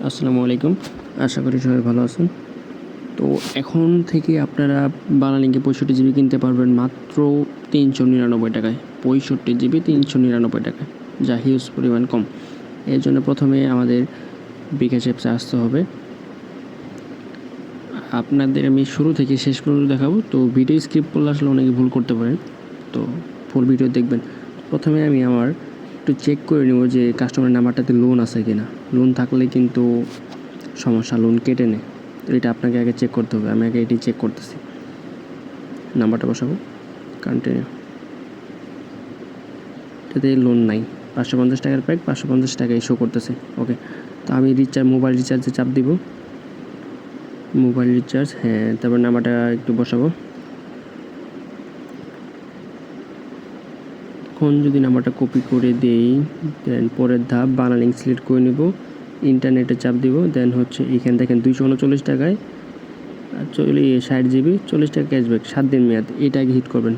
আসসালামু আলাইকুম, আশা করি সবাই ভালো আছেন। তো এখন থেকে আপনারা বাংলালিংকে 65 জিবি কিনতে পারবেন মাত্র 399 টাকায়। 65 জিবি 399 টাকায়, যা হিউজ পরিমাণ কম। এর জন্য প্রথমে আমাদের বিকাশ অ্যাপসে আসতে হবে। আপনাদের আমি শুরু থেকে শেষ পর্যন্ত দেখাবো, তো ভিডিও স্কিপ করলে আসলে অনেকে ভুল করতে পারেন, তো ফুল ভিডিও দেখবেন। প্রথমে আমি আমার একটু চেক করে নেব যে কাস্টমার নাম্বারটাতে লোন আছে কিনা। লোন থাকলে কিন্তু সমস্যা, লোন কেটে নেয়। তো এটা আপনাকে আগে চেক করতে হবে। আমি আগে এটি চেক করতেছি। নাম্বারটা বসাবো, কন্টিনিউ। এটাতে লোন নাই, 550 টাকার প্যাক, 550 টাকায় শো করতেছে। ওকে, তো আমি মোবাইল রিচার্জে চাপ দিব। মোবাইল রিচার্জ, হ্যাঁ, তারপর নাম্বারটা একটু বসাবো। এখন যদি নাম্বারটা কপি করে দেই, দেন পরের ধাপ বাংলালিংক সিলেক্ট করে নেব, ইন্টারনেটে চাপ দিব। দেন হচ্ছে এখানে দেখেন 239 টাকায় 60 জিবি 40 টাকা ক্যাশব্যাক, 7 দিন মেয়াদ। এটা আগে হিট করবেন।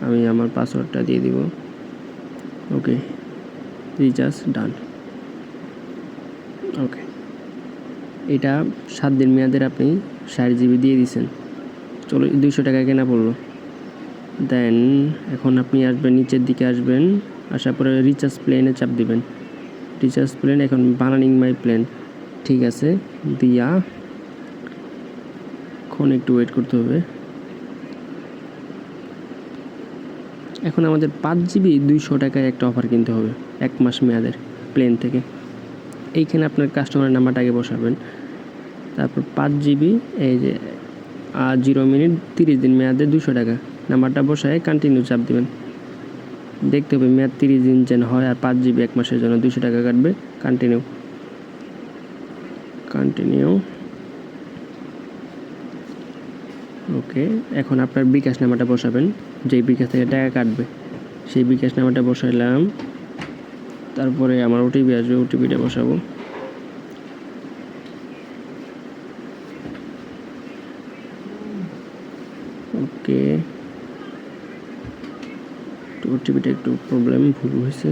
আমি আমার পাসওয়ার্ডটা দিয়ে দিব। ওকে, রিচার্জ ডান। ওকে, এটা 7 দিন মেয়াদের আপনি 60 জিবি দিয়ে দিয়েছেন, 200 টাকা কেনা পড়লো। দেন এখন আপনি আসবেন, নিচের দিকে আসবেন, আসার পরে রিচার্জ প্ল্যানে চাপ দিবেন। রিচার্জ প্ল্যান, এখন বাংলালিংক মাই প্ল্যান, ঠিক আছে দিয়া এখন একটু ওয়েট করতে হবে। এখন আমাদের 5 জিবি 200 টাকায় একটা অফার কিনতে হবে 1 মাস মেয়াদের প্ল্যান থেকে। এইখানে আপনার কাস্টমার নাম্বারটা আগে বসাবেন, তারপর 5 জিবি, এই যে 0 মিনিট 30 দিন মেয়াদে 200 টাকা নাম্বারটা বসায় কন্টিনিউ চাপ দেবেন। দেখতে হবে মেয়াদ 30 দিন যেন হয়, আর 5 জিবি 1 মাসের জন্য 200 টাকা কাটবে। কন্টিনিউ। ওকে, এখন আপনার বিকাশ নাম্বারটা বসাবেন, যেই বিকাশ থেকে টাকা কাটবে সেই বিকাশ নাম্বারটা বসাইলাম। তারপরে আমার ওটিপি আসবে, ওটিপিটা বসাবো। ওকে, ওটিপিটা একটু প্রবলেম, ভুল হয়েছে।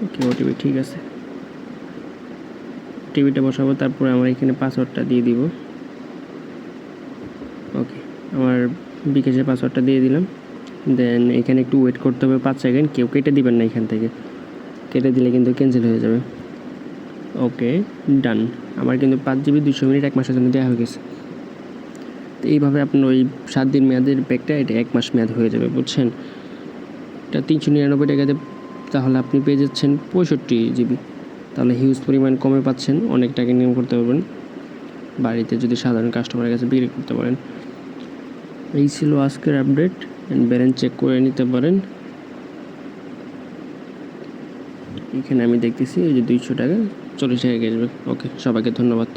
ওকে, ওটিপি ঠিক আছে, টিভিটা বসাবো। তারপরে আমার এখানে পাসওয়ার্ডটা দিয়ে দিব। ওকে, আমার বিকাশের পাসওয়ার্ডটা দিয়ে দিলাম। দেন এখানে একটু ওয়েট করতে হবে 5 সেকেন্ড। কেউ কেটে দিবেন না এখান থেকে, কেটে দিলে কিন্তু ক্যান্সেল হয়ে যাবে। ওকে, ডান। আমার কিন্তু 5 জিবি 200 মিনিট 1 মাসের জন্য দেওয়া হয়ে গেছে। তো এইভাবে আপনার ওই 7 দিন মেয়াদের প্যাকটা এটা 1 মাস মেয়াদ হয়ে যাবে, বুঝছেন? এটা 399 টাকাতে, তাহলে আপনি পেয়ে যাচ্ছেন 65 জিবি। তাহলে হিউজ পরিমাণ কমে পাচ্ছেন, অনেক টাকা ইনকাম করতে পারবেন, বাড়িতে যদি সাধারণ কাস্টমারের কাছে বিক্রি করতে পারেন। এই ছিল আজকের আপডেট। ব্যালেন্স চেক করে নিতে পারেন। এখানে আমি দেখতেছি এই যে 200 টাকা 40 টাকা ক্যাশব্যাক। ওকে, সবাইকে ধন্যবাদ।